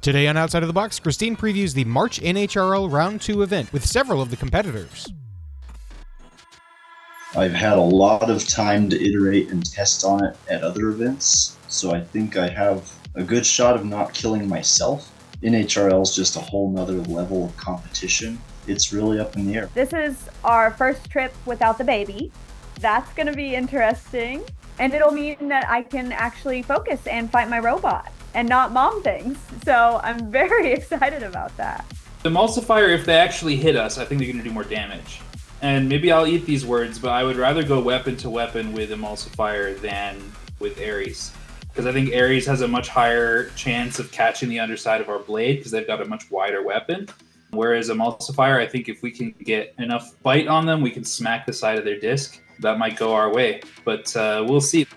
Today on Outside of the Box, Christine previews the March NHRL Round 2 event with several of the competitors. I've had a lot of time to iterate and test on it at other events, so I think I have a good shot of not killing myself. NHRL is just a whole nother level of competition. It's really up in the air. This is our first trip without the baby. That's going to be interesting, and it'll mean that I can actually focus and fight my robot and not mom things. So I'm very excited about that. The emulsifier, if they actually hit us, I think they're going to do more damage. And maybe I'll eat these words, but I would rather go weapon to weapon with emulsifier than with Ares. Because I think Ares has a much higher chance of catching the underside of our blade because they've got a much wider weapon. Whereas emulsifier, I think if we can get enough bite on them, we can smack the side of their disc. That might go our way, but we'll see.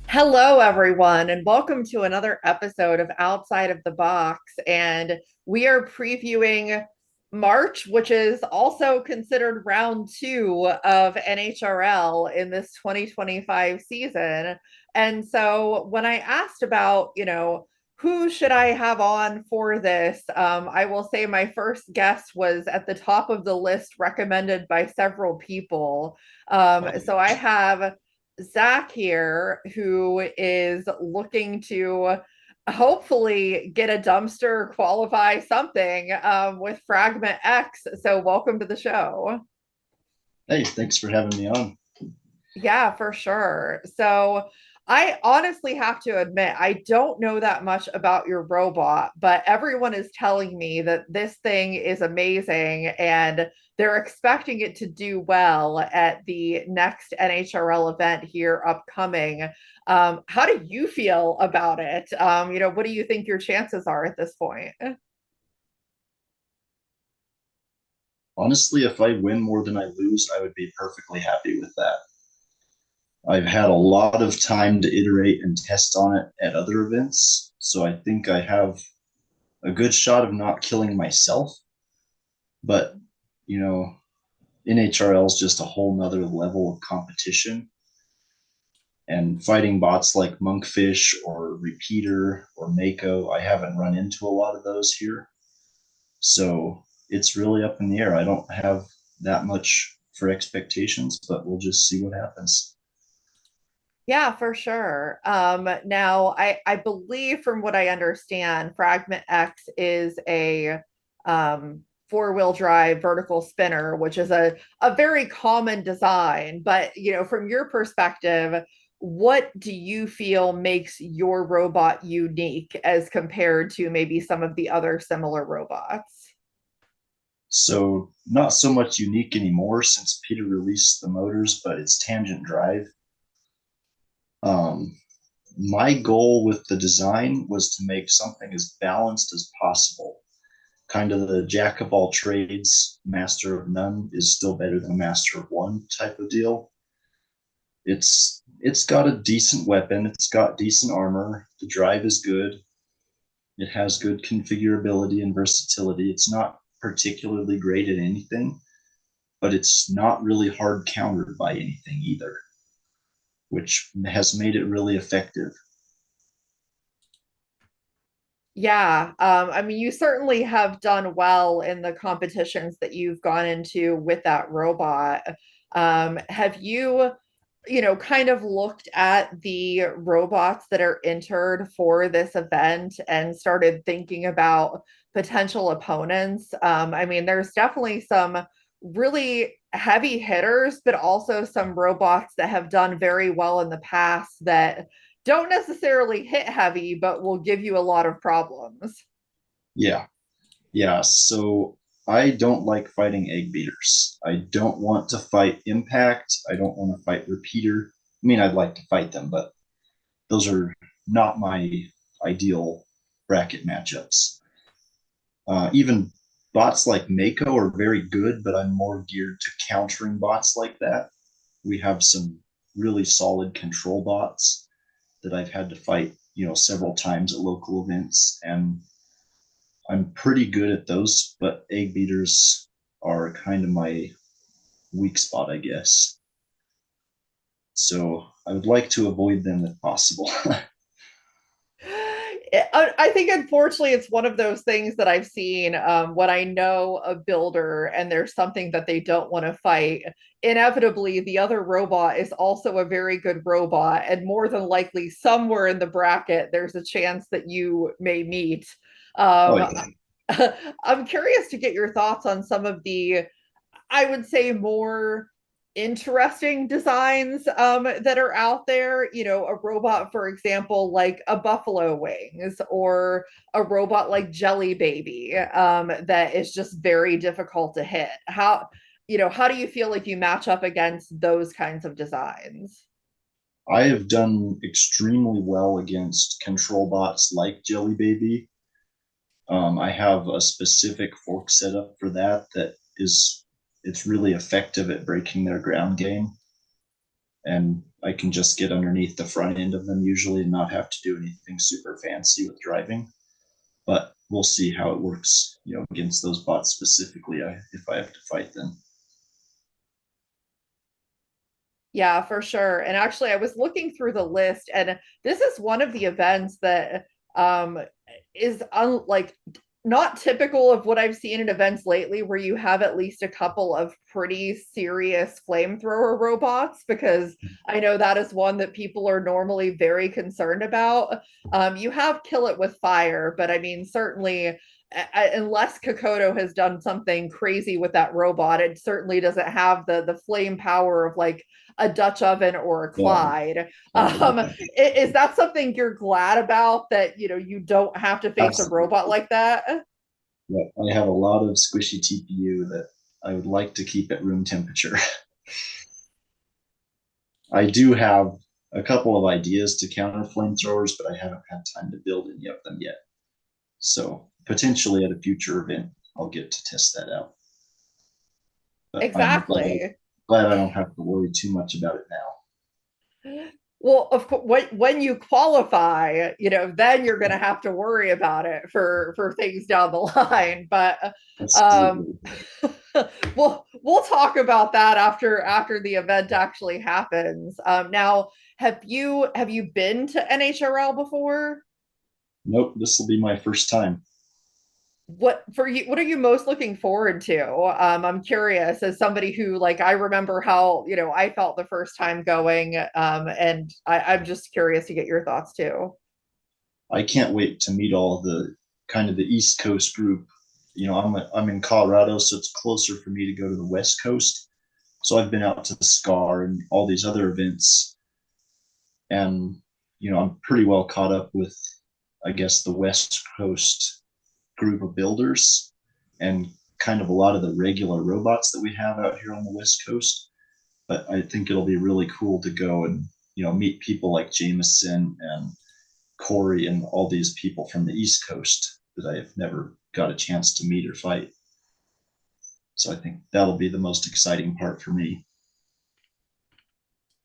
Hello, everyone, and welcome to another episode of Outside of the Box. And we are previewing March, which is also considered round 2 of NHRL in this 2025 season. And so when I asked about, who should I have on for this? I will say my first guess was at the top of the list recommended by several people. So I have Zach here, who is looking to hopefully get a dumpster, qualify something with Fragment X. So welcome to the show. Hey, thanks for having me on. Yeah, for sure. So I honestly have to admit, I don't know that much about your robot, but everyone is telling me that this thing is amazing and they're expecting it to do well at the next NHRL event here upcoming. How do you feel about it? What do you think your chances are at this point? Honestly, if I win more than I lose, I would be perfectly happy with that. I've had a lot of time to iterate and test on it at other events, so I think I have a good shot of not killing myself. But, NHRL is just a whole nother level of competition. And fighting bots like Monkfish or Repeater or Mako, I haven't run into a lot of those here. So it's really up in the air. I don't have that much for expectations, but we'll just see what happens. Yeah, for sure. Now, I believe from what I understand, Fragment X is a four-wheel drive vertical spinner, which is a very common design. But, from your perspective, what do you feel makes your robot unique as compared to maybe some of the other similar robots? So not so much unique anymore since Peter released the motors, but it's tangent drive. My goal with the design was to make something as balanced as possible. Kind of the jack of all trades, master of none is still better than master of one type of deal. It's got a decent weapon. It's got decent armor. The drive is good. It has good configurability and versatility. It's not particularly great at anything, but it's not really hard countered by anything either, which has made it really effective. Yeah, you certainly have done well in the competitions that you've gone into with that robot. Have you, kind of looked at the robots that are entered for this event and started thinking about potential opponents? There's definitely some really heavy hitters, but also some robots that have done very well in the past that don't necessarily hit heavy, but will give you a lot of problems. Yeah. So I don't like fighting egg beaters. I don't want to fight Impact. I don't want to fight Repeater. I'd like to fight them, but those are not my ideal bracket matchups. Even bots like Mako are very good, but I'm more geared to countering bots like that. We have some really solid control bots that I've had to fight, several times at local events, and I'm pretty good at those, but egg beaters are kind of my weak spot, I guess. So I would like to avoid them if possible. I think unfortunately it's one of those things that I've seen when I know a builder and there's something that they don't want to fight. Inevitably, the other robot is also a very good robot, and more than likely, somewhere in the bracket, there's a chance that you may meet. Oh, Um, yeah. I'm curious to get your thoughts on some of the, I would say, more interesting designs that are out there. You know, a robot, for example, like a buffalo wings, or a robot like Jelly Baby, that is just very difficult to hit. How do you feel like you match up against those kinds of designs? I have done extremely well against control bots like Jelly Baby. I have a specific fork setup for that it's really effective at breaking their ground game. And I can just get underneath the front end of them usually and not have to do anything super fancy with driving. But we'll see how it works, against those bots specifically, if I have to fight them. Yeah, for sure. And actually, I was looking through the list, and this is one of the events that um is like not typical of what I've seen in events lately, where you have at least a couple of pretty serious flamethrower robots, because I know that is one that people are normally very concerned about. You have Kill It With Fire, but I mean, certainly, unless Kekoto has done something crazy with that robot, it certainly doesn't have the flame power of like a Dutch oven or a Yeah. Clyde. Is that something you're glad about, that you don't have to face Absolutely. a robot like that? Yeah, I have a lot of squishy TPU that I would like to keep at room temperature. I do have a couple of ideas to counter flamethrowers, but I haven't had time to build any of them yet. So potentially at a future event, I'll get to test that out. But Exactly. I'm glad I don't have to worry too much about it now. Well, of course, when you qualify, then you're going to have to worry about it for things down the line. But um, we'll talk about that after the event actually happens. Now, have you been to NHRL before? Nope, this will be my first time. What are you most looking forward to? I'm curious, as somebody who, like, I remember how I felt the first time going, and I'm just curious to get your thoughts too. I can't wait to meet all the kind of the East Coast group. I'm in Colorado, so it's closer for me to go to the West Coast. So I've been out to the SCAR and all these other events, and I'm pretty well caught up with, I guess, the West Coast group of builders and kind of a lot of the regular robots that we have out here on the West Coast. But I think it'll be really cool to go and meet people like Jameson and Corey and all these people from the East Coast that I have never got a chance to meet or fight. So I think that'll be the most exciting part for me.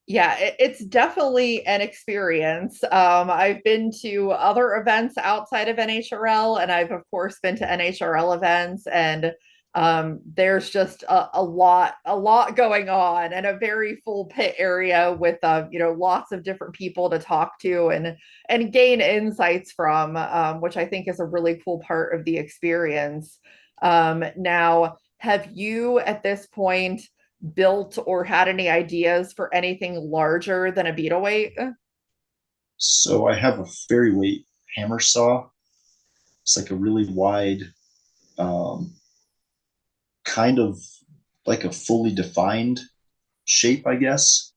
Yeah, it's definitely an experience. I've been to other events outside of NHRL, and I've of course been to NHRL events, and there's just a lot going on, and a very full pit area with lots of different people to talk to and gain insights from, which I think is a really cool part of the experience. Now, have you at this point built or had any ideas for anything larger than a beetleweight? So I have a fairy weight hammer saw. It's like a really wide, kind of like a fully defined shape, I guess,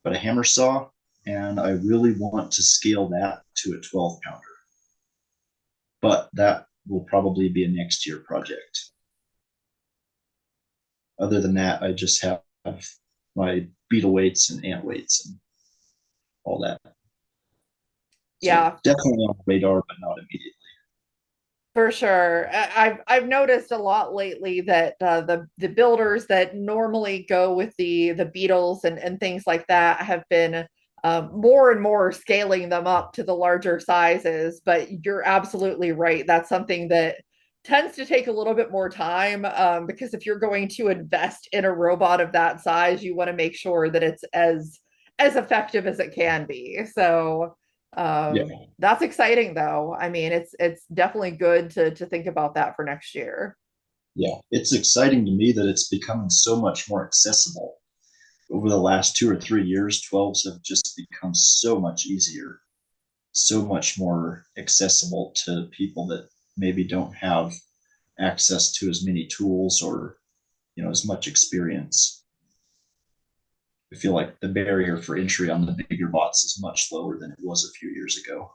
but a hammer saw. And I really want to scale that to a 12 pounder. But that will probably be a next year project. Other than that, I just have my beetle weights and ant weights and all that. So yeah, definitely on the radar, but not immediately. For sure. I've noticed a lot lately that the builders that normally go with the beetles and things like that have been more and more scaling them up to the larger sizes. But you're absolutely right. That's something that tends to take a little bit more time, because if you're going to invest in a robot of that size, you want to make sure that it's as as effective as it can be. So that's exciting though. I mean, it's definitely good to think about that for next year. Yeah, it's exciting to me that it's becoming so much more accessible. Over the last 2 or 3 years, 12s have just become so much easier, so much more accessible to people that maybe don't have access to as many tools or, as much experience. I feel like the barrier for entry on the bigger bots is much lower than it was a few years ago.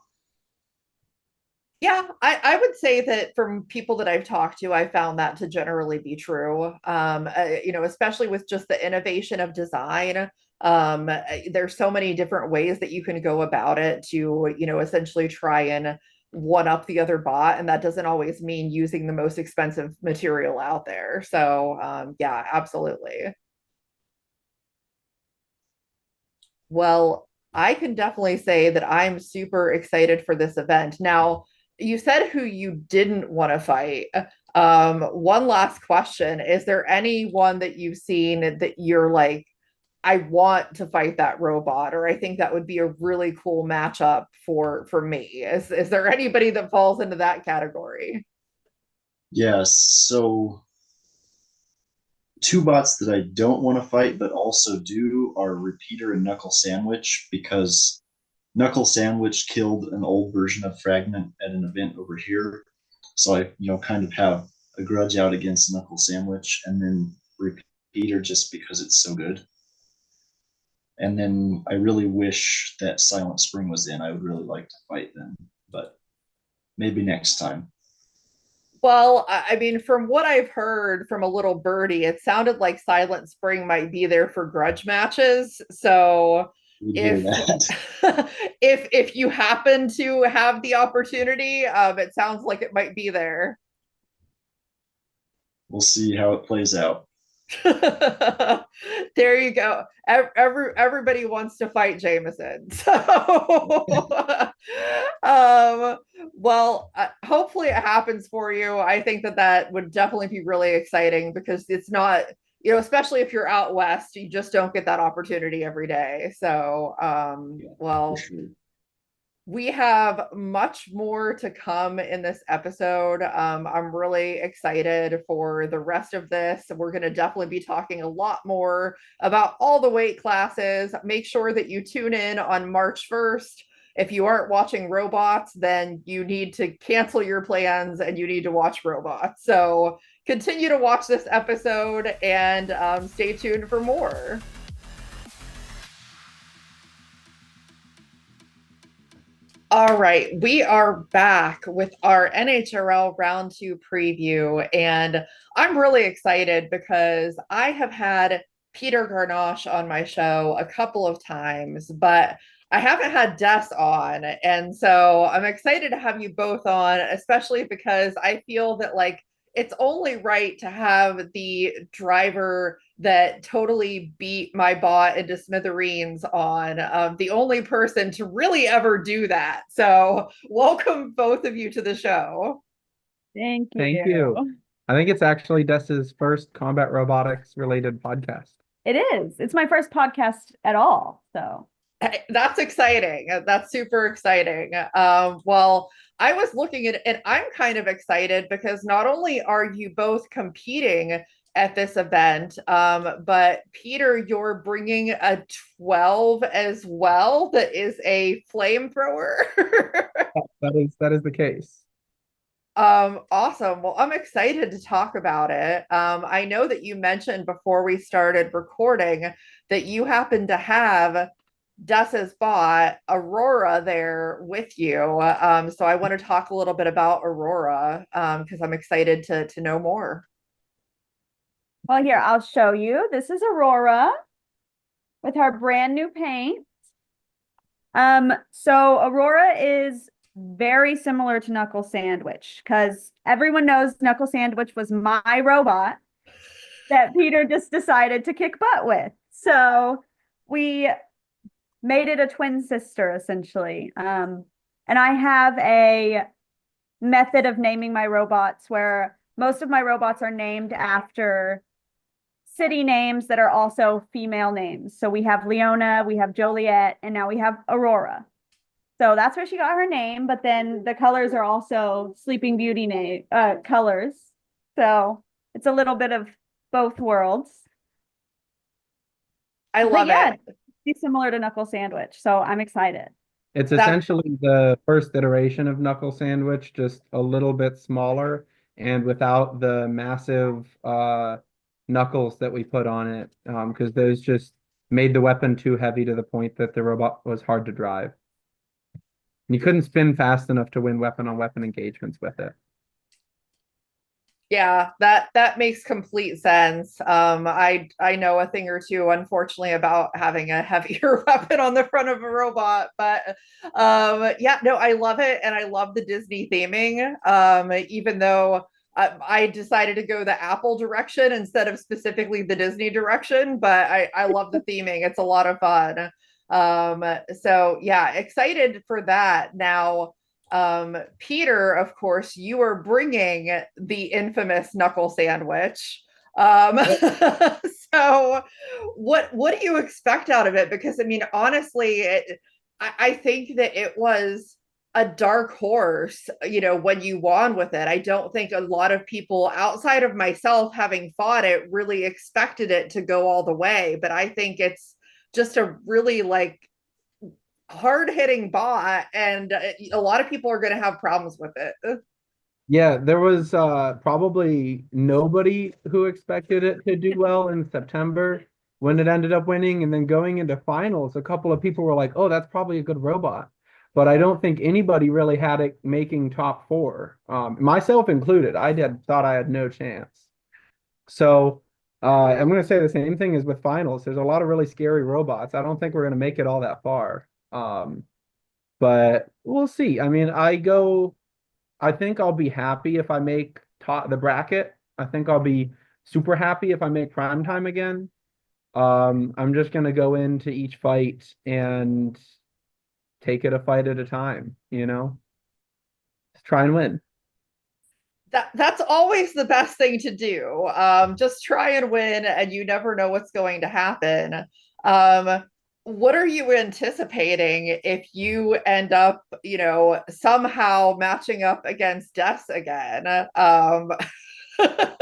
Yeah, I would say that from people that I've talked to, I found that to generally be true. Especially with just the innovation of design. There's so many different ways that you can go about it to, essentially try and one up the other bot. And that doesn't always mean using the most expensive material out there. So yeah, absolutely. Well, I can definitely say that I'm super excited for this event. Now, you said who you didn't want to fight. One last question. Is there anyone that you've seen that you're like, I want to fight that robot, or I think that would be a really cool matchup for me? Is there anybody that falls into that category? Yes, so 2 bots that I don't want to fight but also do are Repeater and Knuckle Sandwich, because Knuckle Sandwich killed an old version of Fragment at an event over here. So I, kind of have a grudge out against Knuckle Sandwich, and then Repeater just because it's so good. And then I really wish that Silent Spring was in. I would really like to fight them, but maybe next time. Well, I mean, from what I've heard from a little birdie, it sounded like Silent Spring might be there for grudge matches. So if if you happen to have the opportunity, it sounds like it might be there. We'll see how it plays out. There you go. Everybody wants to fight Jameson. So well, hopefully it happens for you. I think that would definitely be really exciting, because it's not, especially if you're out west, you just don't get that opportunity every day. So well, sure. We have much more to come in this episode. I'm really excited for the rest of this. We're going to definitely be talking a lot more about all the weight classes. Make sure that you tune in on March 1st. If you aren't watching Robots, then you need to cancel your plans and you need to watch Robots. So continue to watch this episode and stay tuned for more. All right, we are back with our NHRL Round 2 preview, and I'm really excited because I have had Peter Garnache on my show a couple of times, but I haven't had Des on, and so I'm excited to have you both on, especially because I feel that it's only right to have the driver that totally beat my bot into smithereens on, the only person to really ever do that. So welcome both of you to the show. Thank you. Thank you. I think it's actually Des's first combat robotics related podcast. It is. It's my first podcast at all. So that's exciting. That's super exciting. Well, I was looking at it and I'm kind of excited because not only are you both competing at this event, but Peter, you're bringing a 12 as well that is a flamethrower. that is the case. Awesome. Well, I'm excited to talk about it. I know that you mentioned before we started recording that you happen to have Des's bot Aurora there with you. So I want to talk a little bit about Aurora because I'm excited to know more. Well, here, I'll show you. This is Aurora with her brand new paint. So Aurora is very similar to Knuckle Sandwich because everyone knows Knuckle Sandwich was my robot that Peter just decided to kick butt with. So we made it a twin sister, essentially. And I have a method of naming my robots where most of my robots are named after city names that are also female names. So we have Leona, we have Joliet, and now we have Aurora. So that's where she got her name. But then the colors are also Sleeping Beauty name colors. So it's a little bit of both worlds. I love it. It's similar to Knuckle Sandwich. So I'm excited. It's essentially the first iteration of Knuckle Sandwich, just a little bit smaller and without the massive knuckles that we put on it, because those just made the weapon too heavy to the point that the robot was hard to drive. You couldn't spin fast enough to win weapon-on-weapon engagements with it. Yeah, that makes complete sense. I know a thing or two, unfortunately, about having a heavier weapon on the front of a robot, but yeah, no, I love it, and I love the Disney theming. Even though I decided to go the Apple direction instead of specifically the Disney direction, but I love the theming. It's a lot of fun. So yeah, excited for that. Now, Peter, of course, you are bringing the infamous Knuckle Sandwich. So what do you expect out of it? Because I mean, honestly, I think that it was a dark horse, you know, when you won with it. I don't think a lot of people outside of myself, having fought it, really expected it to go all the way. But I think it's just a really like hard-hitting bot, and a lot of people are going to have problems with it. Yeah, there was probably nobody who expected it to do well in September when it ended up winning, and then going into finals, a couple of people were like, oh, that's probably a good robot. But I don't think anybody really had it making top 4, myself included. I thought I had no chance. So I'm going to say the same thing as with finals. There's a lot of really scary robots. I don't think we're going to make it all that far. But we'll see. I mean, I think I'll be happy if I make the bracket. I think I'll be super happy if I make primetime again. I'm just going to go into each fight and take it a fight at a time, you know? Just try and win. That's always the best thing to do. Just try and win, and you never know what's going to happen. What are you anticipating if you end up, you know, somehow matching up against Des again? Oh,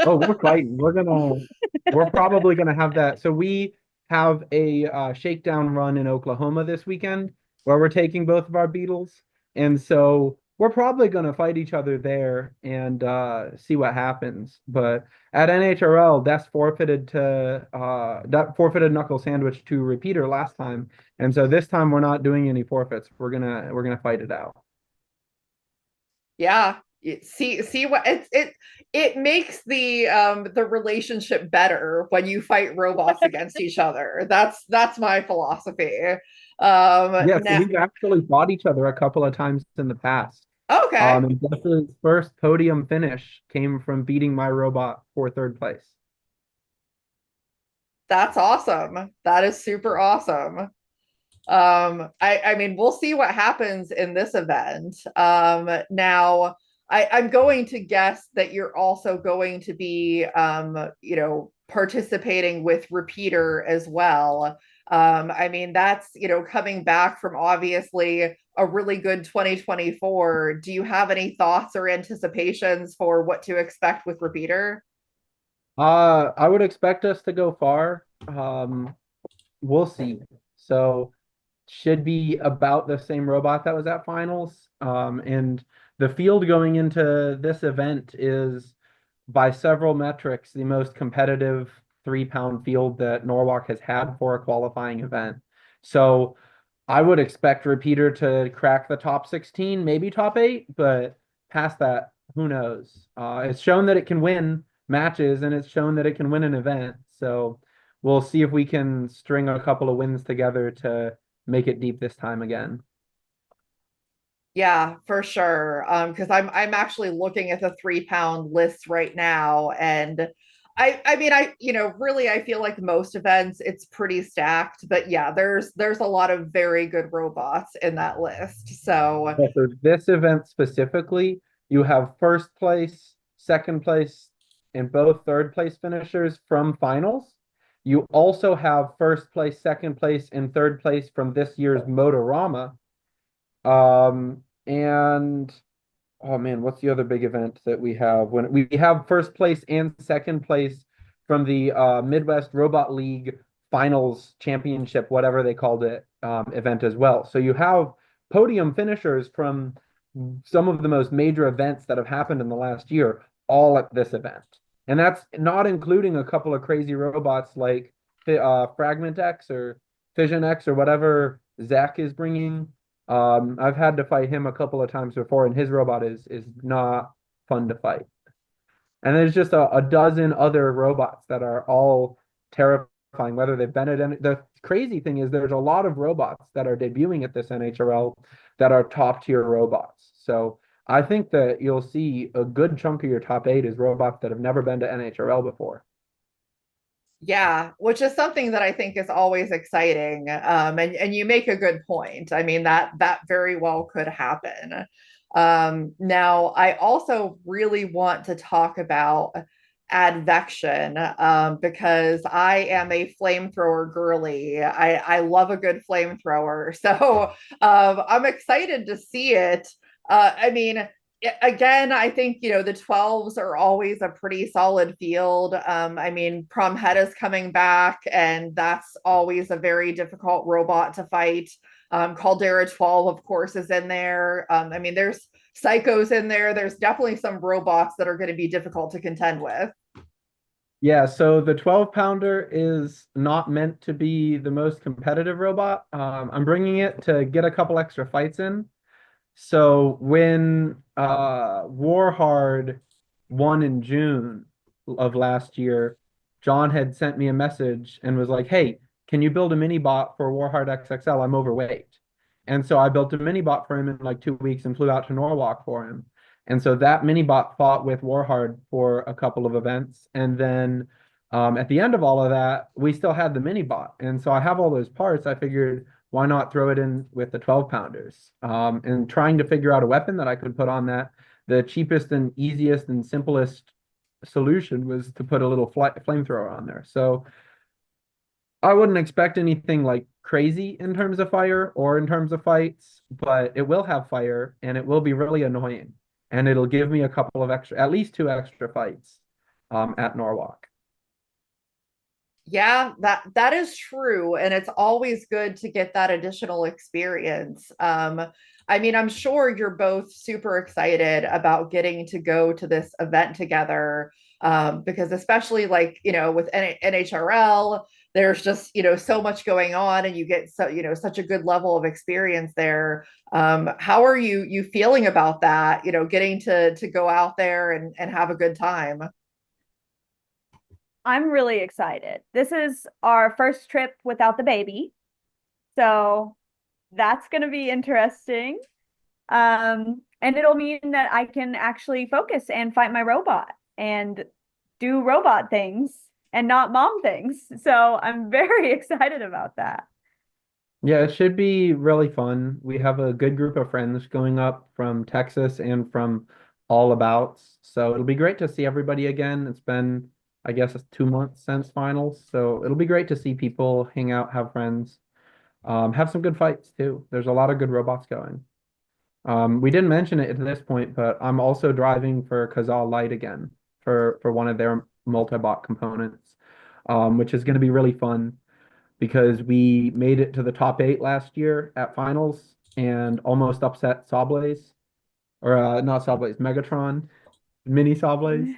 we're fighting. We're probably gonna have that. So we have a shakedown run in Oklahoma this weekend where we're taking both of our beetles, and so we're probably gonna fight each other there and see what happens. But at NHRL, that forfeited Knuckle Sandwich to Repeater last time, and so this time we're not doing any forfeits. We're gonna fight it out. Yeah, see what it makes the relationship better when you fight robots against each other. That's my philosophy. Yes, we've actually fought each other a couple of times in the past. Okay. And Jess's first podium finish came from beating my robot for 3rd place. That's awesome. That is super awesome. I mean, we'll see what happens in this event. Now, I'm going to guess that you're also going to be, you know, participating with Repeater as well. I mean, that's, you know, coming back from obviously a really good 2024. Do you have any thoughts or anticipations for what to expect with Repeater? I would expect us to go far. We'll see. So should be about the same robot that was at finals. And the field going into this event is by several metrics the most competitive 3-pound field that Norwalk has had for a qualifying event. So I would expect Repeater to crack the top 16, maybe top 8, but past that, who knows? It's shown that it can win matches, and it's shown that it can win an event. So we'll see if we can string a couple of wins together to make it deep this time again. Yeah, for sure. Because I'm actually looking at the 3-pound list right now, and I mean, you know, really, I feel like most events it's pretty stacked, but yeah, there's a lot of very good robots in that list. So for this event specifically, you have 1st place, 2nd place, and both 3rd place finishers from finals. You also have first place, second place, and third place from this year's Motorama. And oh man, what's the other big event that we have? When we have first place and second place from the Midwest Robot League Finals Championship, whatever they called it, event as well. So you have podium finishers from some of the most major events that have happened in the last year, all at this event. And that's not including a couple of crazy robots like Fragment X or Fission X or whatever Zach is bringing. I've had to fight him a couple of times before, and his robot is not fun to fight. And there's just a dozen other robots that are all terrifying, whether they've been at the crazy thing is there's a lot of robots that are debuting at this NHRL that are top tier robots. So I think that you'll see a good chunk of your top 8 is robots that have never been to NHRL before. Yeah, which is something that I think is always exciting. And you make a good point. I mean, that very well could happen. Now, I also really want to talk about advection because I am a flamethrower girly. I love a good flamethrower. So I'm excited to see it. I mean, again, I think, the 12s are always a pretty solid field. I mean, Promhetta's coming back, and that's always a very difficult robot to fight. Caldera 12, of course, is in there. I mean, there's Psychos in there. There's definitely some robots that are going to be difficult to contend with. Yeah, so the 12-pounder is not meant to be the most competitive robot. I'm bringing it to get a couple extra fights in. So when Warhard won in June of last year, John had sent me a message and was like, hey, can you build a mini bot for Warhard XXL? I'm overweight. And so I built a mini bot for him in like 2 weeks and flew out to Norwalk for him. And so that mini bot fought with Warhard for a couple of events. And then at the end of all of that, we still had the mini bot. And so I have all those parts. I figured, why not throw it in with the 12-pounders? And trying to figure out a weapon that I could put on that. The cheapest and easiest and simplest solution was to put a little flamethrower on there. So I wouldn't expect anything like crazy in terms of fire or in terms of fights, but it will have fire and it will be really annoying. And it'll give me a couple of at least 2 extra fights at Norwalk. Yeah, that is true. And it's always good to get that additional experience. I mean, I'm sure you're both super excited about getting to go to this event together. Because especially like, with NHRL, there's just, so much going on and you get such a good level of experience there. How are you feeling about that, getting to go out there and have a good time? I'm really excited. This is our first trip without the baby. So that's going to be interesting. And it'll mean that I can actually focus and fight my robot and do robot things and not mom things. So I'm very excited about that. Yeah, it should be really fun. We have a good group of friends going up from Texas and from all abouts. So it'll be great to see everybody again. It's been, I guess, 2 months since finals. So it'll be great to see people hang out, have friends, have some good fights too. There's a lot of good robots going. We didn't mention it at this point, but I'm also driving for Kazaa Light again for one of their multi-bot components, which is going to be really fun because we made it to the top 8 last year at finals and almost upset Sawblaze, or not Sawblaze, Megatron, mini Sawblaze,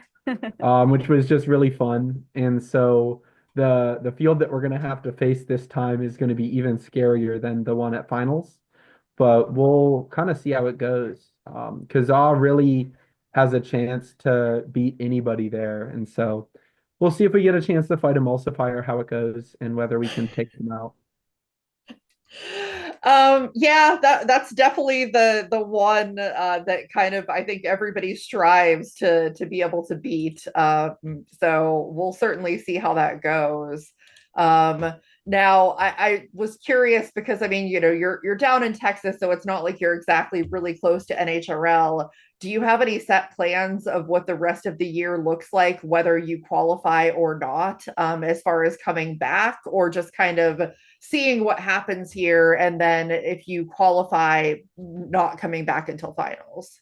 which was just really fun. And so the field that we're going to have to face this time is going to be even scarier than the one at finals. But we'll kind of see how it goes. Kazaa really has a chance to beat anybody there. And so we'll see if we get a chance to fight Emulsifier, how it goes, and whether we can take them out. Yeah, that's definitely the one that kind of I think everybody strives to be able to beat. So we'll certainly see how that goes. Now, I was curious because I mean, you're down in Texas, so it's not like you're exactly really close to NHRL. Do you have any set plans of what the rest of the year looks like, whether you qualify or not, as far as coming back, or just kind of seeing what happens here, and then if you qualify, not coming back until finals?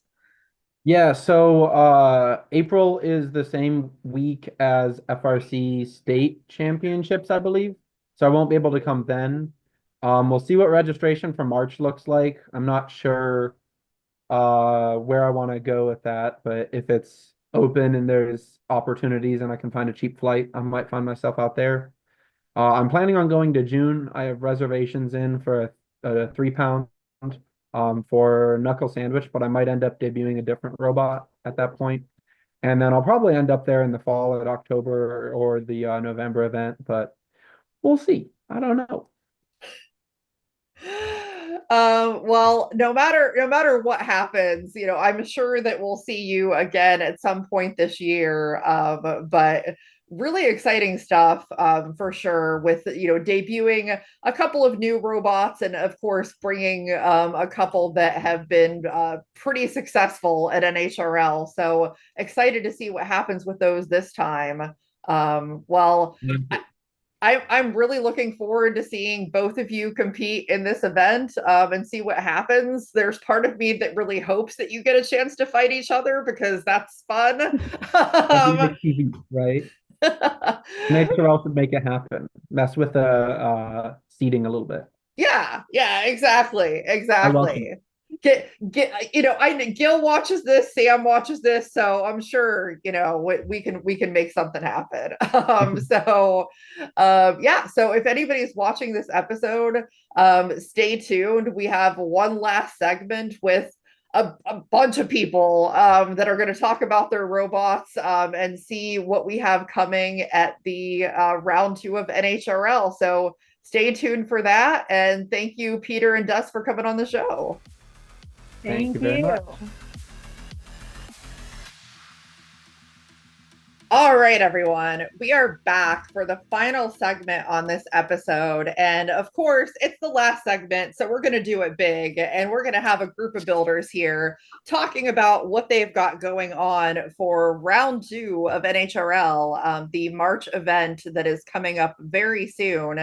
Yeah, so April is the same week as FRC state championships, I believe. So I won't be able to come then. We'll see what registration for March looks like. I'm not sure where I want to go with that, but if it's open and there's opportunities and I can find a cheap flight, I might find myself out there. I'm planning on going to June. I have reservations in for a 3 pound for Knuckle Sandwich, but I might end up debuting a different robot at that point. And then I'll probably end up there in the fall at October or the November event, but we'll see. I don't know. Well, no matter what happens, I'm sure that we'll see you again at some point this year. But really exciting stuff, for sure, with debuting a couple of new robots, and of course bringing a couple that have been pretty successful at NHRL. So excited to see what happens with those this time. Well, I'm really looking forward to seeing both of you compete in this event, and see what happens. There's part of me that really hopes that you get a chance to fight each other, because that's fun. Right? Make sure I'll make it happen. Mess with the seating a little bit. Yeah, exactly. Gil watches this, Sam watches this, so I'm sure we can make something happen. So if anybody's watching this episode, stay tuned. We have one last segment with a bunch of people that are going to talk about their robots, and see what we have coming at the round 2 of NHRL. So stay tuned for that, and thank you, Peter and Dust, for coming on the show. Thank you very much. All right, everyone. We are back for the final segment on this episode. And of course, it's the last segment, so we're going to do it big. And we're going to have a group of builders here talking about what they've got going on for round 2 of NHRL, the March event that is coming up very soon.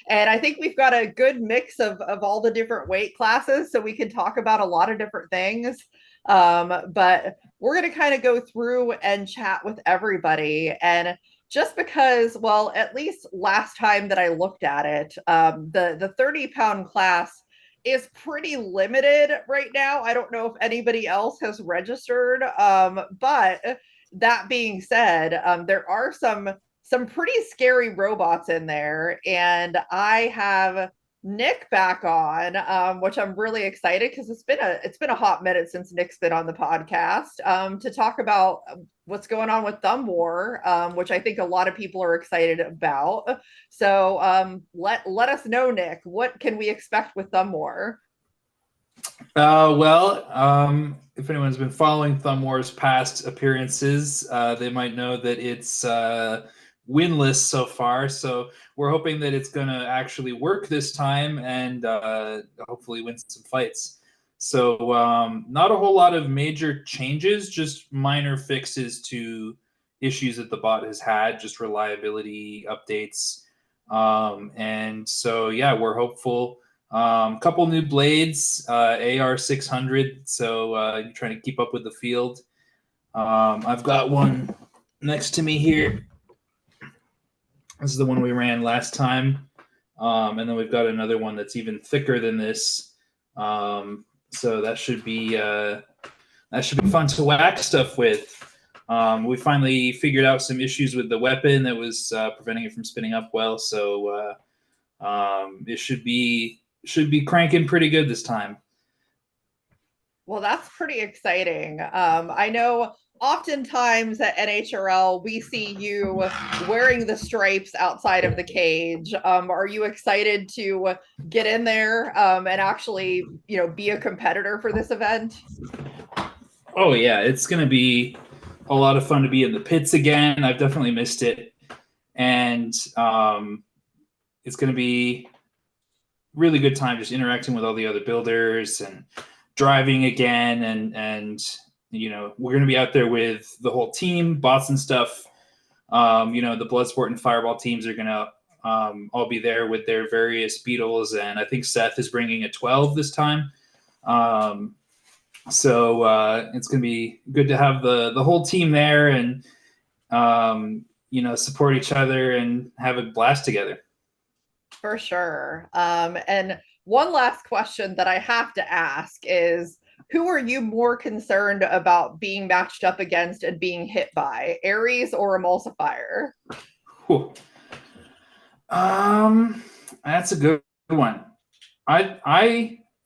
And I think we've got a good mix of all the different weight classes, so we can talk about a lot of different things. But we're going to kind of go through and chat with everybody. And just because, well, at least last time that I looked at it, the 30-pound class is pretty limited right now. I don't know if anybody else has registered. But that being said, there are some pretty scary robots in there. And I have Nick back on, which I'm really excited, because it's been a hot minute since Nick's been on the podcast, to talk about what's going on with Thumb War, which I think a lot of people are excited about. So let us know, Nick, what can we expect with Thumb War? If anyone's been following Thumb War's past appearances, they might know that it's winless so far, so we're hoping that it's going to actually work this time and hopefully win some fights. So not a whole lot of major changes, just minor fixes to issues that the bot has had, just reliability updates. And so we're hopeful. Couple new blades, AR 600, so you're trying to keep up with the field. I've got one next to me here. This is the one we ran last time. And then we've got another one that's even thicker than this. So that should be fun to whack stuff with. We finally figured out some issues with the weapon that was preventing it from spinning up well. So it should be cranking pretty good this time. Well, that's pretty exciting. I know oftentimes at NHRL, we see you wearing the stripes outside of the cage. Are you excited to get in there and actually, be a competitor for this event? Oh, yeah. It's going to be a lot of fun to be in the pits again. I've definitely missed it. And it's going to be really good time just interacting with all the other builders and driving again. And we're going to be out there with the whole team, bots and stuff. The Bloodsport and Fireball teams are going to all be there with their various beetles. And I think Seth is bringing a 12 this time. So it's going to be good to have the whole team there and, support each other and have a blast together. For sure. And one last question that I have to ask is, who are you more concerned about being matched up against and being hit by, Ares or Emulsifier? Whew. That's a good one.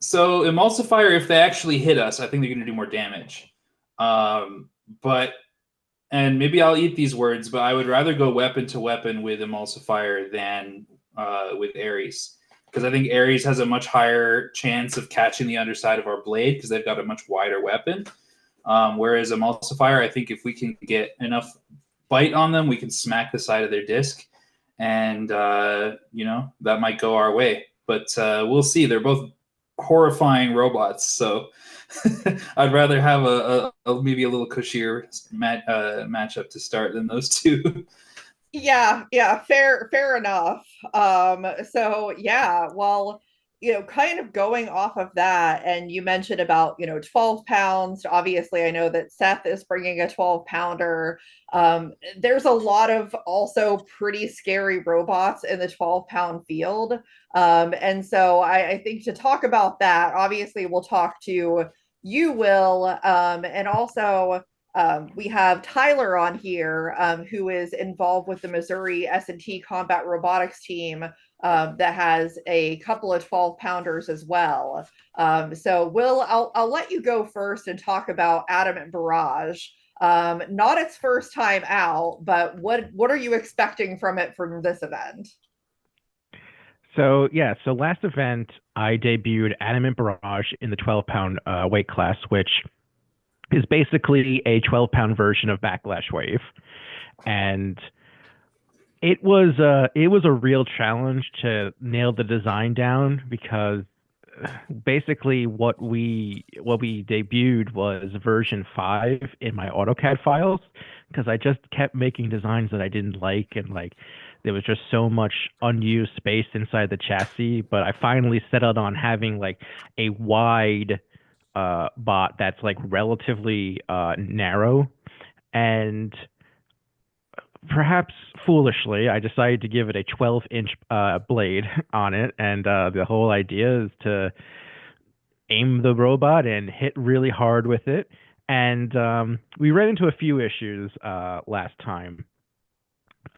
So Emulsifier, if they actually hit us, I think they're going to do more damage. And maybe I'll eat these words, but I would rather go weapon to weapon with Emulsifier than with Ares, because I think Ares has a much higher chance of catching the underside of our blade because they've got a much wider weapon. Whereas Emulsifier, I think if we can get enough bite on them, we can smack the side of their disc, and that might go our way. But we'll see. They're both horrifying robots, so I'd rather have a maybe a little cushier matchup to start than those two. Yeah, fair enough. So yeah, well, kind of going off of that, and you mentioned about 12 pounds. Obviously, I know that Seth is bringing a 12-pounder. There's a lot of also pretty scary robots in the 12-pound field, and so I think to talk about that, obviously we'll talk to you, Will, and also we have Tyler on here, who is involved with the Missouri S&T Combat Robotics team that has a couple of 12-pounders as well. So Will, I'll let you go first and talk about Adamant Barrage. Not its first time out, but what are you expecting from it from this event? So last event I debuted Adamant Barrage in the 12-pound weight class, which is basically a 12-pound version of Backlash Wave, and it was a real challenge to nail the design down, because basically what we debuted was version 5 in my AutoCAD files, because I just kept making designs that I didn't like, and there was just so much unused space inside the chassis. But I finally settled on having a wide bot that's relatively narrow, and perhaps foolishly I decided to give it a 12-inch blade on it, and the whole idea is to aim the robot and hit really hard with it. And we ran into a few issues last time.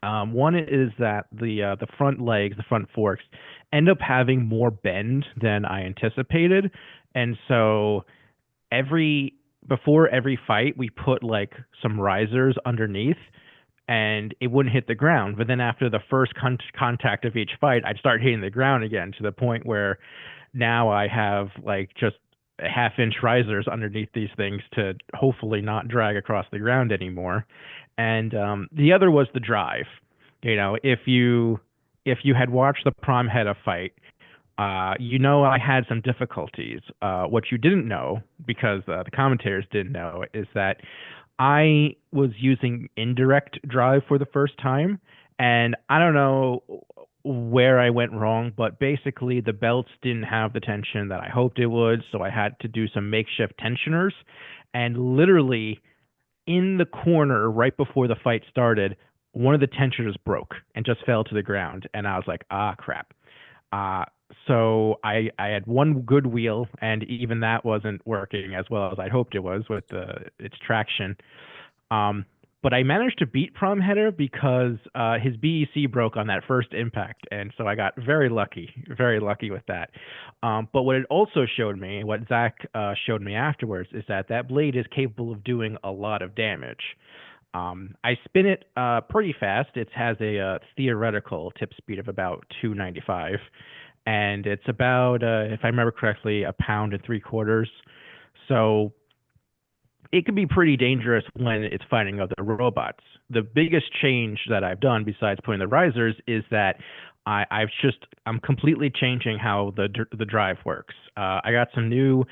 One is that the front legs, the front forks, end up having more bend than I anticipated. And so before every fight, we put some risers underneath, and it wouldn't hit the ground. But then after the first contact of each fight, I'd start hitting the ground again, to the point where now I have just a half-inch risers underneath these things to hopefully not drag across the ground anymore. And the other was the drive. If you had watched the Prom Hedda fight, I had some difficulties. What you didn't know, because the commentators didn't know, is that I was using indirect drive for the first time, and I don't know where I went wrong, but basically the belts didn't have the tension that I hoped it would, so I had to do some makeshift tensioners, and literally in the corner right before the fight started, one of the tensioners broke and just fell to the ground, and I was like, crap. So I had one good wheel, and even that wasn't working as well as I'd hoped it was with its traction. But I managed to beat Prom Hedda because his BEC broke on that first impact, and so I got very lucky with that. But what it also showed me, what Zach showed me afterwards, is that blade is capable of doing a lot of damage. I spin it pretty fast. It has a theoretical tip speed of about 295, and it's about, if I remember correctly, 1.75 pounds. So it can be pretty dangerous when it's fighting other robots. The biggest change that I've done, besides putting the risers, is that I'm completely changing how the drive works. I got some new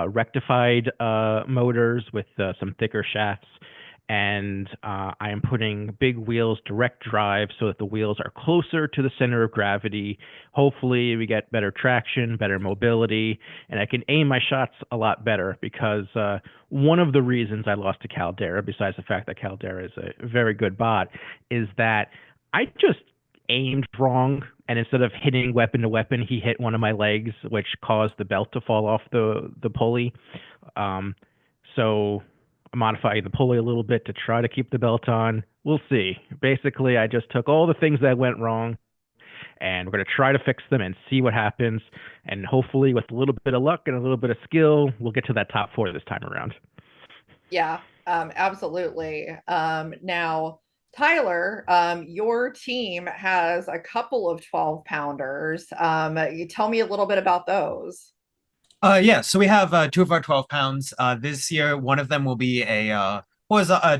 rectified motors with some thicker shafts, and I am putting big wheels direct drive so that the wheels are closer to the center of gravity. Hopefully we get better traction, better mobility, and I can aim my shots a lot better, because one of the reasons I lost to Caldera, besides the fact that Caldera is a very good bot, is that I just aimed wrong, and instead of hitting weapon to weapon, he hit one of my legs, which caused the belt to fall off the pulley. So I'm modifying the pulley a little bit to try to keep the belt on. We'll see. Basically, I just took all the things that went wrong, and we're going to try to fix them and see what happens. And hopefully, with a little bit of luck and a little bit of skill, we'll get to that top 4 this time around. Yeah, absolutely. Now, Tyler, your team has a couple of 12-pounders. You tell me a little bit about those. Yeah, so we have 2 of our 12 pounds. This year, one of them will be a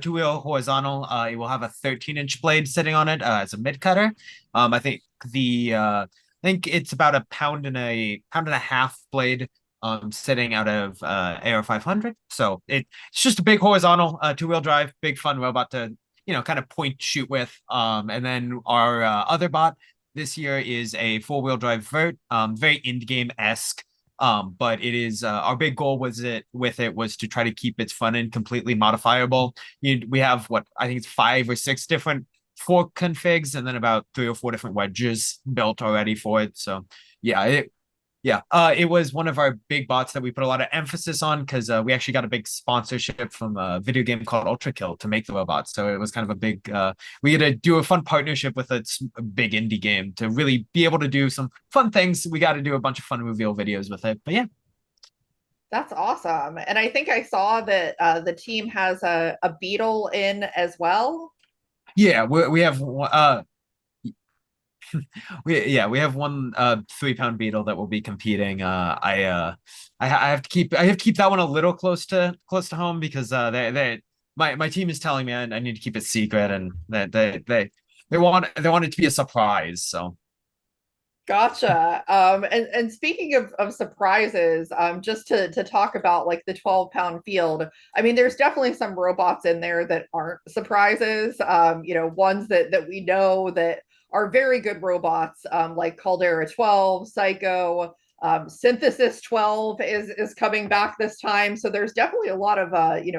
two-wheel horizontal. It will have a 13-inch blade sitting on it as a mid cutter. I think it's about a pound and a half blade sitting out of AR 500. So it's just a big horizontal 2-wheel drive, big fun robot to kind of point shoot with. And then our other bot this year is a 4-wheel drive vert, very end game-esque. But it is our big goal was to try to keep its front end completely modifiable. We have I think it's 5 or 6 different fork configs, and then about 3 or 4 different wedges built already for it. So it was one of our big bots that we put a lot of emphasis on, because we actually got a big sponsorship from a video game called Ultra Kill to make the robot. So it was kind of a big, we had to do a fun partnership with a big indie game to really be able to do some fun things. We got to do a bunch of fun reveal videos with it. But yeah. That's awesome. And I think I saw that the team has a beetle in as well. Yeah, we have we have one 3-pound beetle that will be competing. I have to keep that one a little close to home, because my team is telling me I need to keep it secret, and that they want it to be a surprise. So Gotcha. And speaking of surprises, just to talk about like the 12-pound field, I mean, there's definitely some robots in there that aren't surprises. Ones that we know that are very good robots, like Caldera 12, Psycho, Synthesis 12 is coming back this time. So there's definitely a lot of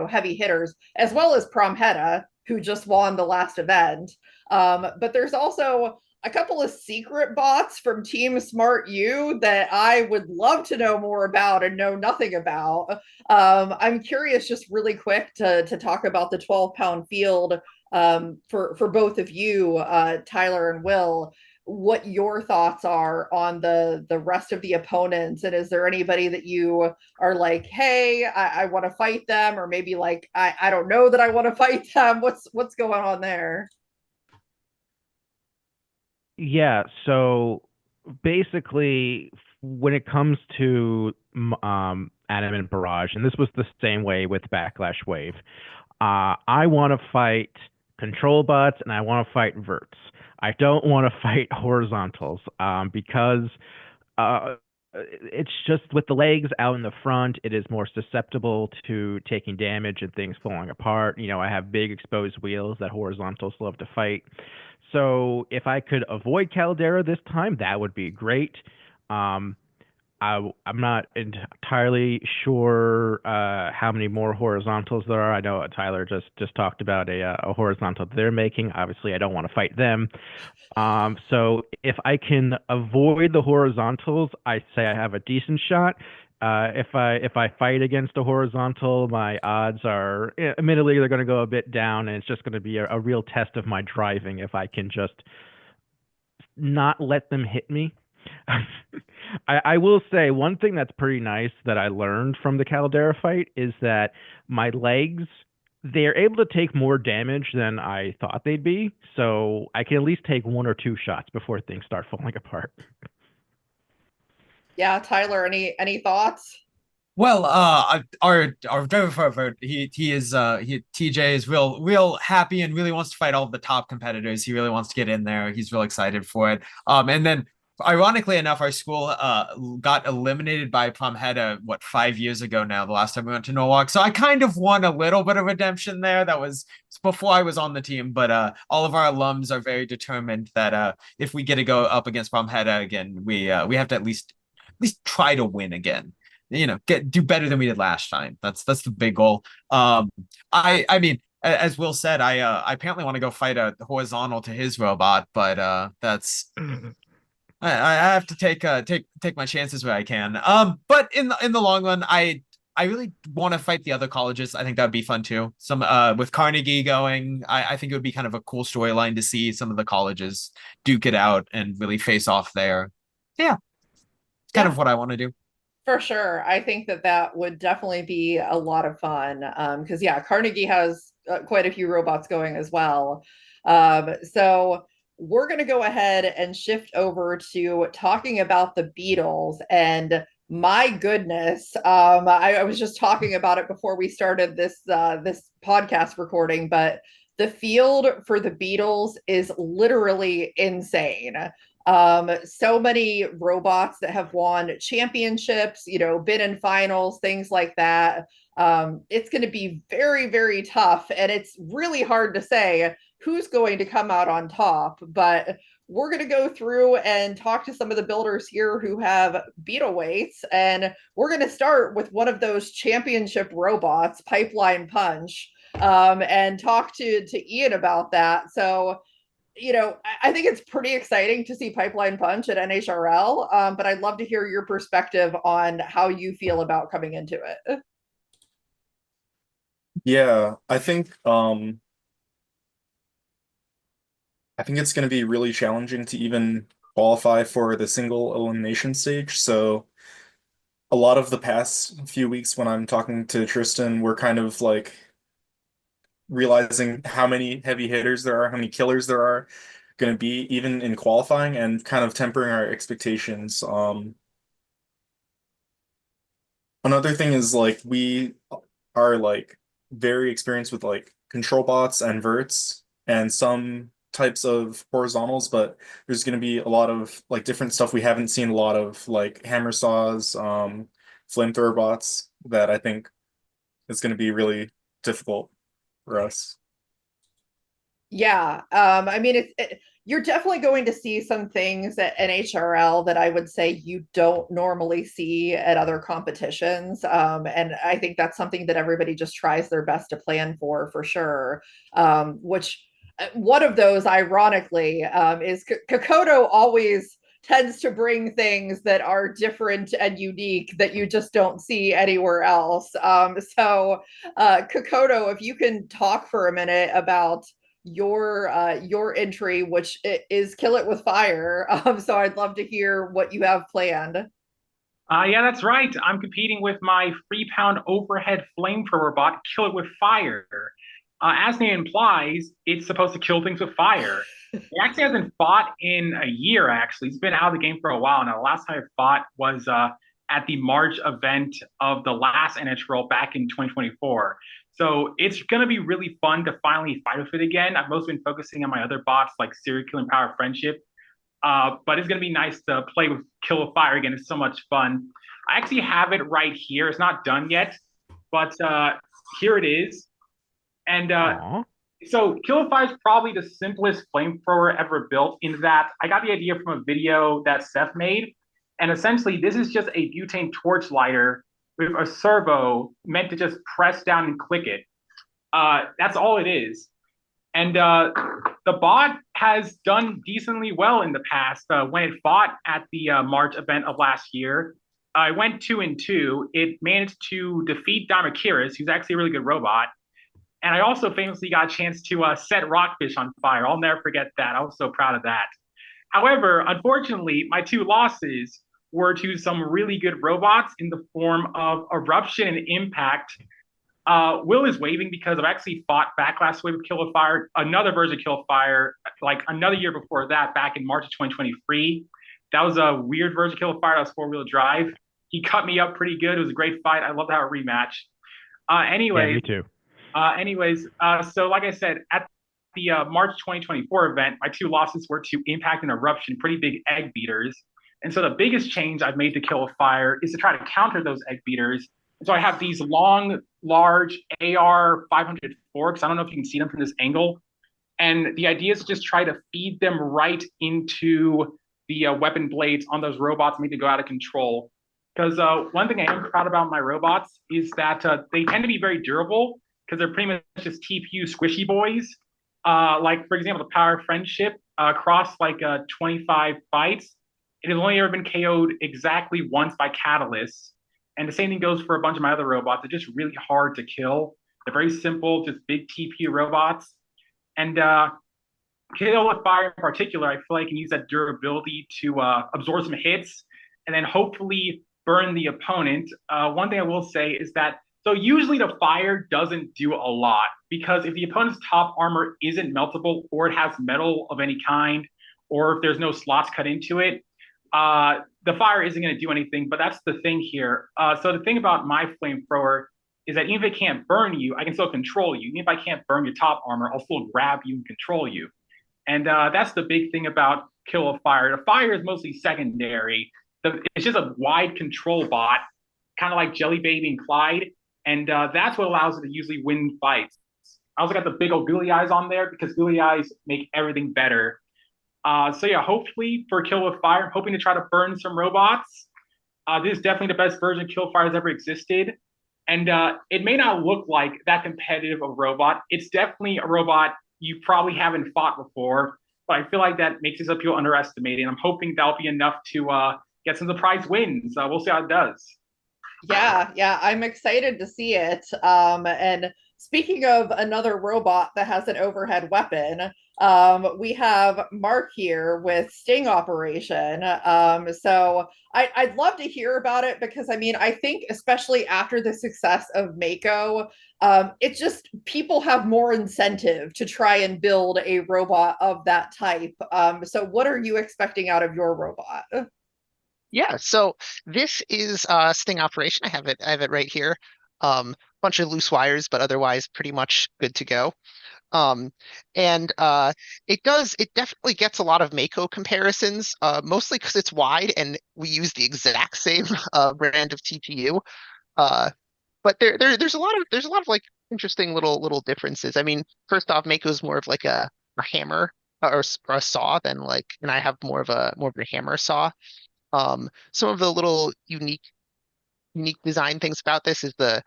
heavy hitters, as well as Promheta, who just won the last event. But there's also a couple of secret bots from Team Smart U that I would love to know more about and know nothing about. I'm curious, just really quick, to talk about the 12-pound field for both of you, Tyler and Will, what your thoughts are on the rest of the opponents. And is there anybody that you are like, hey, I want to fight them, or maybe like, I don't know that I want to fight them? What's going on there? Yeah, so basically, when it comes to Adamant Barrage, and this was the same way with Backlash Wave, I want to fight control bots and I want to fight verts. I don't want to fight horizontals, because it's just with the legs out in the front, it is more susceptible to taking damage and things falling apart. I have big exposed wheels that horizontals love to fight. So if I could avoid Caldera this time, that would be great. I'm not entirely sure how many more horizontals there are. I know Tyler just talked about a horizontal they're making. Obviously, I don't want to fight them. So if I can avoid the horizontals, I say I have a decent shot. If I fight against a horizontal, my odds are, admittedly, they're going to go a bit down, and it's just going to be a real test of my driving if I can just not let them hit me. I will say one thing that's pretty nice that I learned from the Caldera fight is that my legs, they're able to take more damage than I thought they'd be, so I can at least take 1 or 2 shots before things start falling apart. Yeah, Tyler, any thoughts? Well, our driver for vote, TJ is real happy and really wants to fight all of the top competitors. He really wants to get in there. He's real excited for it. And then ironically enough, our school got eliminated by Promheta 5 years ago now, the last time we went to Norwalk. So I kind of won a little bit of redemption there. That was before I was on the team, but all of our alums are very determined that if we get to go up against Promheta again, we have to at least try to win again. Do better than we did last time. That's the big goal. I mean, as Will said, I apparently want to go fight a horizontal to his robot, but that's I have to take my chances where I can. But in the long run, I really want to fight the other colleges. I think that'd be fun too. Some with Carnegie going, I think it would be kind of a cool storyline to see some of the colleges duke it out and really face off there. Yeah, it's kind of what I want to do. For sure. I think that would definitely be a lot of fun. Because Carnegie has quite a few robots going as well. So we're going to go ahead and shift over to talking about the Beatles. And my goodness, I was just talking about it before we started this podcast recording, but the field for the Beatles is literally insane. So many robots that have won championships, been in finals, things like that. It's going to be very, very tough. And it's really hard to say who's going to come out on top. But we're going to go through and talk to some of the builders here who have beetleweights. And we're going to start with one of those championship robots, Pipeline Punch, and talk to Ian about that. So I think it's pretty exciting to see Pipeline Punch at NHRL, but I'd love to hear your perspective on how you feel about coming into it. Yeah, I think it's going to be really challenging to even qualify for the single elimination stage. So a lot of the past few weeks when I'm talking to Tristan, we're kind of like realizing how many heavy hitters there are, how many killers there are going to be even in qualifying, and kind of tempering our expectations. Another thing is like we are like very experienced with like control bots and verts and some types of horizontals, but there's going to be a lot of like different stuff we haven't seen, a lot of like hammer saws, flamethrower bots that I think is going to be really difficult for us. Yeah, I mean, you're definitely going to see some things at NHRL that I would say you don't normally see at other competitions. And I think that's something that everybody just tries their best to plan for sure. Which one of those, ironically, is Kekoto always tends to bring things that are different and unique that you just don't see anywhere else. So Kekoto, if you can talk for a minute about your entry, which is Kill It With Fire. So I'd love to hear what you have planned. Yeah, that's right. I'm competing with my 3-pound overhead flamethrower bot, Kill It With Fire. As the name implies, it's supposed to kill things with fire. It actually hasn't fought in a year, actually. It's been out of the game for a while now. The last time it fought was at the March event of the last NHRL back in 2024. So it's going to be really fun to finally fight with it again. I've mostly been focusing on my other bots like Serial Killing Power Friendship. But it's going to be nice to play with Kill with Fire again. It's so much fun. I actually have it right here. It's not done yet, but here it is. And so Kill with Fire is probably the simplest flamethrower ever built, in that I got the idea from a video that Seth made. And essentially, this is just a butane torch lighter with a servo meant to just press down and click it. That's all it is. And the bot has done decently well in the past. When it fought at the March event of last year, I went 2-2. It managed to defeat Dharmakiris, who's actually a really good robot. And I also famously got a chance to set Rockfish on fire. I'll never forget that. I was so proud of that. However, unfortunately, my two losses were to some really good robots in the form of Eruption and Impact. Will is waving because I've actually fought back last week with Kill with Fire, another version of Kill with Fire, like another year before that, back in March of 2023. That was a weird version of Kill with Fire. That was 4-wheel drive. He cut me up pretty good. It was a great fight. I love to have a rematch. Yeah, me too. So like I said, at the March 2024 event, my 2 losses were to Impact and Eruption, pretty big egg beaters. And so the biggest change I've made to Kill with Fire is to try to counter those egg beaters. And so I have these long, large AR 500 forks. I don't know if you can see them from this angle. And the idea is to just try to feed them right into the weapon blades on those robots, make them go out of control. Because one thing I am proud about my robots is that they tend to be very durable because they're pretty much just TPU squishy boys. Like, for example, the Power of Friendship across like 25 fights, it has only ever been KO'd exactly once by catalysts. And the same thing goes for a bunch of my other robots. They're just really hard to kill. They're very simple, just big TPU robots. And Kill with Fire in particular, I feel like I can use that durability to absorb some hits and then hopefully burn the opponent. One thing I will say is that, so usually the fire doesn't do a lot because if the opponent's top armor isn't meltable or it has metal of any kind, or if there's no slots cut into it, the fire isn't going to do anything, but that's the thing here. So the thing about my flamethrower is that even if it can't burn you, I can still control you. Even if I can't burn your top armor, I'll still grab you and control you. And that's the big thing about Kill with Fire. The fire is mostly secondary. It's just a wide control bot, kind of like Jelly Baby and Clyde. And that's what allows it to usually win fights. I also got the big old googly eyes on there because googly eyes make everything better. So yeah, hopefully for Kill with Fire, I'm hoping to try to burn some robots. This is definitely the best version of Kill with Fire that's ever existed. And it may not look like that competitive of a robot. It's definitely a robot you probably haven't fought before, but I feel like that makes it so people underestimate it. And I'm hoping that'll be enough to get some surprise wins. We'll see how it does. Yeah, I'm excited to see it. And speaking of another robot that has an overhead weapon, we have Mark here with Sting Operation. So I'd love to hear about it because I think especially after the success of Mako, it's just people have more incentive to try and build a robot of that type. So what are you expecting out of your robot? Yeah, so this is Sting Operation. I have it right here. Bunch of loose wires, but otherwise pretty much good to go. It definitely gets a lot of Mako comparisons, mostly because it's wide and we use the exact same brand of TPU. But there's a lot of like interesting little differences. First off, Mako is more of like a hammer or a saw than like, and I have more of a hammer saw. Some of the little unique design things about this is the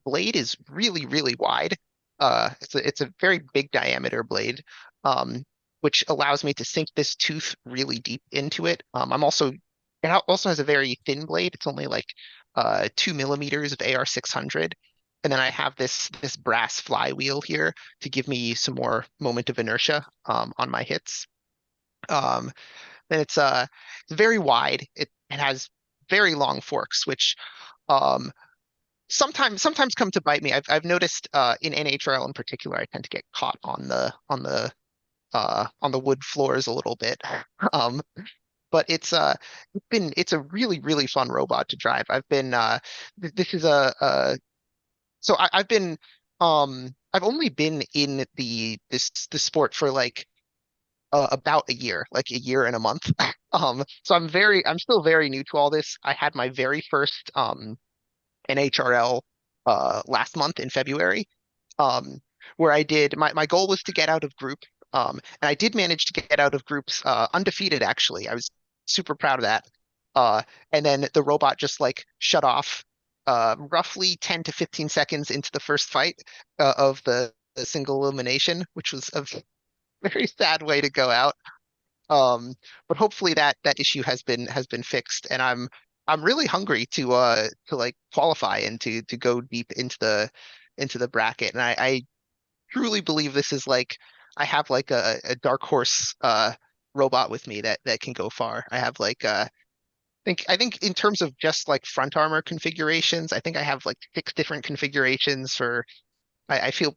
blade is really, really wide. It's a very big diameter blade, which allows me to sink this tooth really deep into it. It also has a very thin blade. It's only like 2 millimeters of AR-600. And then I have this brass flywheel here to give me some more moment of inertia on my hits. Then it's very wide. It has very long forks, which sometimes come to bite me. I've noticed in NHRL in particular, I tend to get caught on the wood floors a little bit. But it's a really, really fun robot to drive. I've only been in the sport for like about a year and a month. So I'm still very new to all this. I had my very first NHRL last month in February, where I did my goal was to get out of group, and I did manage to get out of groups undefeated. Actually, I was super proud of that. And then the robot just like shut off roughly 10 to 15 seconds into the first fight of the single elimination, which was a very sad way to go out. But hopefully that issue has been fixed, and I'm really hungry to like qualify and to go deep into the bracket. And I truly believe this is like I have like a dark horse robot with me that can go far. I have like I think in terms of just like front armor configurations, I think I have like 6 different configurations for I feel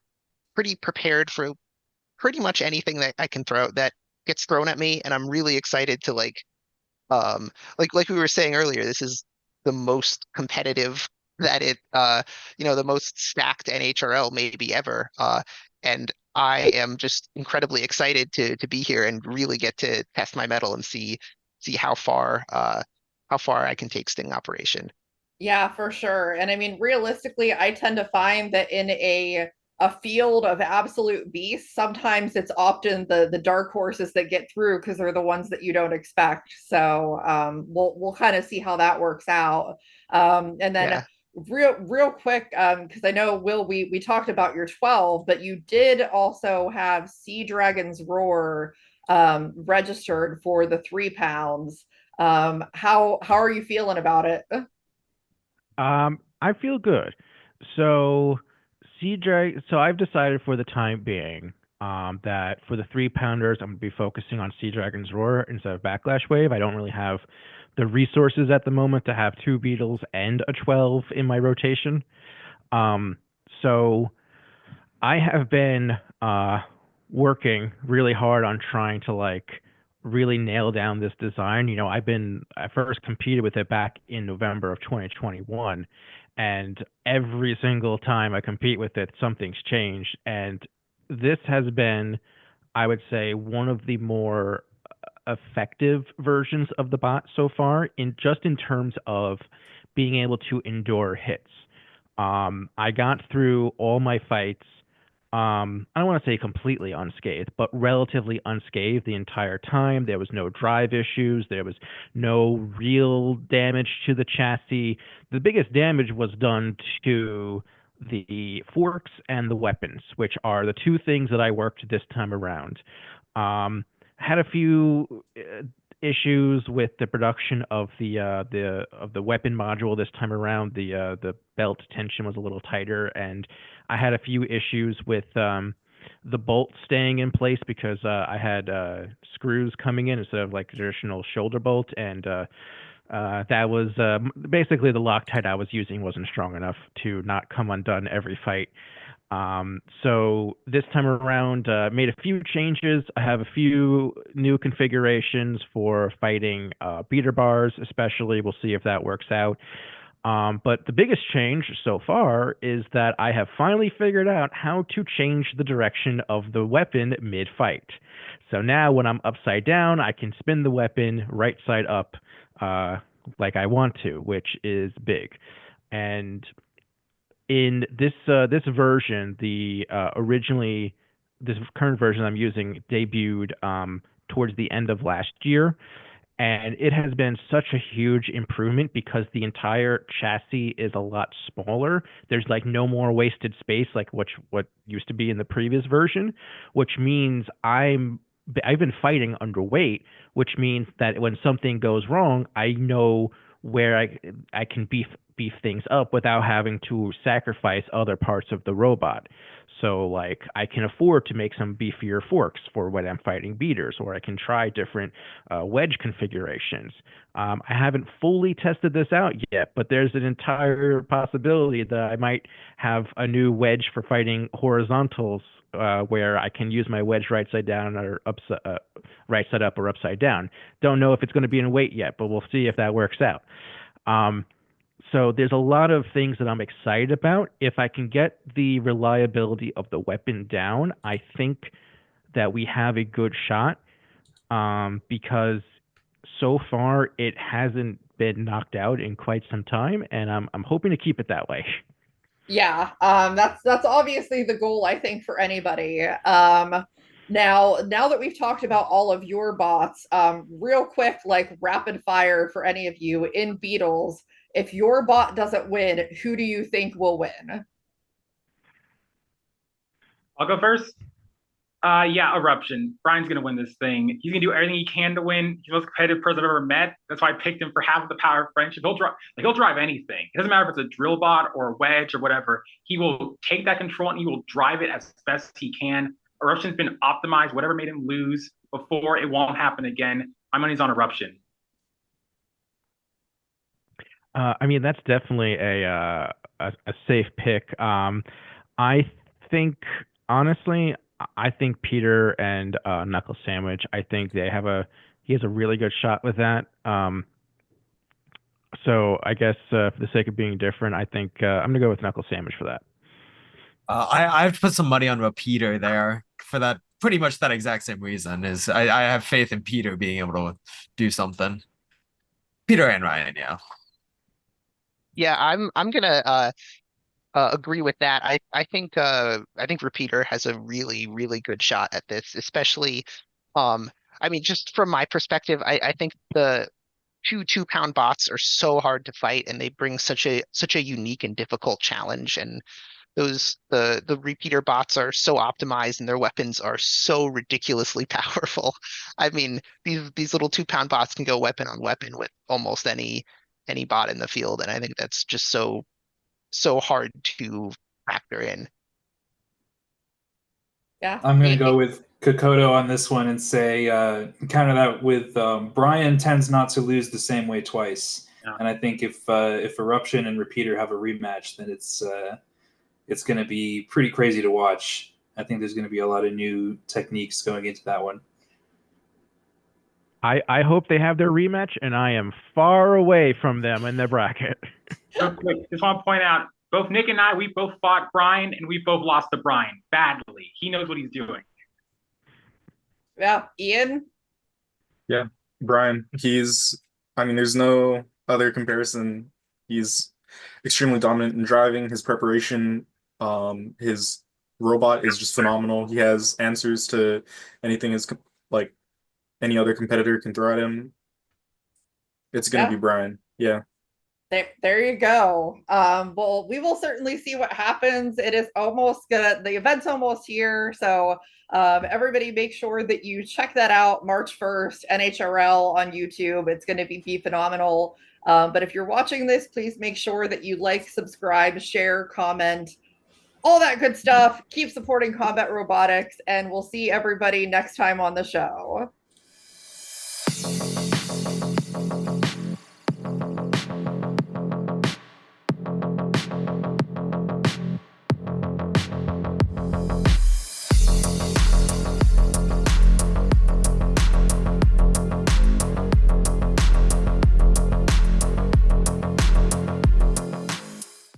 pretty prepared for pretty much anything that I can that gets thrown at me, and I'm really excited to like we were saying earlier, this is the most competitive that the most stacked NHRL maybe ever. And I am just incredibly excited to be here and really get to test my mettle and see how far I can take Sting Operation. Yeah, for sure. And I mean, realistically, I tend to find that in a field of absolute beasts, sometimes it's often the dark horses that get through because they're the ones that you don't expect. So we'll kind of see how that works out. And then real quick, because I know Will, we talked about your 12, but you did also have Sea Dragon's Roar registered for the 3 pounds. How are you feeling about it? I feel good. So I've decided for the time being that for the 3-pounders, I'm gonna be focusing on Sea Dragon's Roar instead of Backlash Wave. I don't really have the resources at the moment to have 2 beetles and a 12 in my rotation. So I have been working really hard on trying to really nail down this design. I first competed with it back in November of 2021, and every single time I compete with it, something's changed. And this has been, I would say, one of the more effective versions of the bot so far, in terms of being able to endure hits. I got through all my fights. I don't want to say completely unscathed, but relatively unscathed the entire time. There was no drive issues. There was no real damage to the chassis. The biggest damage was done to the forks and the weapons, which are the 2 things that I worked this time around. Had a few issues with the production of the weapon module this time around. The belt tension was a little tighter, and I had a few issues with the bolt staying in place because I had screws coming in instead of traditional shoulder bolt, and that was basically the Loctite I was using wasn't strong enough to not come undone every fight. So this time around, made a few changes. I have a few new configurations for fighting beater bars, especially. We'll see if that works out. But the biggest change so far is that I have finally figured out how to change the direction of the weapon mid-fight. So now when I'm upside down, I can spin the weapon right side up like I want to, which is big. And in this version, this current version I'm using debuted towards the end of last year, and it has been such a huge improvement because the entire chassis is a lot smaller. There's no more wasted space like what used to be in the previous version, which means I've been fighting underweight, which means that when something goes wrong, I know where I can beef things up without having to sacrifice other parts of the robot. So I can afford to make some beefier forks for when I'm fighting beaters, or I can try different wedge configurations. I haven't fully tested this out yet, but there's an entire possibility that I might have a new wedge for fighting horizontals, where I can use my wedge right side down or right side up or upside down. Don't know if it's going to be in weight yet, but we'll see if that works out. So there's a lot of things that I'm excited about. If I can get the reliability of the weapon down, I think that we have a good shot, because so far it hasn't been knocked out in quite some time, and I'm hoping to keep it that way. Yeah, that's obviously the goal, I think, for anybody. Now that we've talked about all of your bots, real quick, rapid fire for any of you in Beetles, if your bot doesn't win, who do you think will win? I'll go first. Yeah, Eruption. Brian's gonna win this thing. He's gonna do everything he can to win. He's the most competitive person I've ever met. That's why I picked him for half of the power of friendship. He'll drive anything. It doesn't matter if it's a drill bot or a wedge or whatever. He will take that control and he will drive it as best he can. Eruption's been optimized. Whatever made him lose before, it won't happen again. My money's on Eruption. That's definitely a safe pick. I think, honestly, Peter and Knuckle Sandwich, I think he has a really good shot with that. So I guess for the sake of being different, I think I'm gonna go with Knuckle Sandwich for that. I have to put some money on Repeater there for that. Pretty much that exact same reason is I have faith in Peter being able to do something. Peter and Ryan, yeah. Yeah, I'm gonna agree with that. I think Repeater has a really good shot at this, especially I mean, just from my perspective, I think the two-pound bots are so hard to fight, and they bring such a unique and difficult challenge. And the repeater bots are so optimized, and their weapons are so ridiculously powerful. I mean, these little 2-pound bots can go weapon on weapon with almost any bot in the field, and I think that's just so hard to factor in. Yeah. I'm going to go with Kekoto on this one and say, counter that with Brian tends not to lose the same way twice. Yeah. And I think if Eruption and Repeater have a rematch, then it's going to be pretty crazy to watch. I think there's going to be a lot of new techniques going into that one. I hope they have their rematch, and I am far away from them in the bracket. Real quick, just want to point out, both Nick and I, we both fought Brian, and we both lost to Brian badly. He knows what he's doing. Yeah, Ian? Yeah, Brian. I mean, there's no other comparison. He's extremely dominant in driving. His preparation, his robot is just phenomenal. He has answers to anything like any other competitor can throw at him. It's going to be Brian. Yeah. There you go. Well, we will certainly see what happens. It is the event's almost here. So everybody make sure that you check that out. March 1st, NHRL on YouTube. It's going to be phenomenal. But if you're watching this, please make sure that you like, subscribe, share, comment, all that good stuff. Keep supporting combat robotics, and we'll see everybody next time on the show.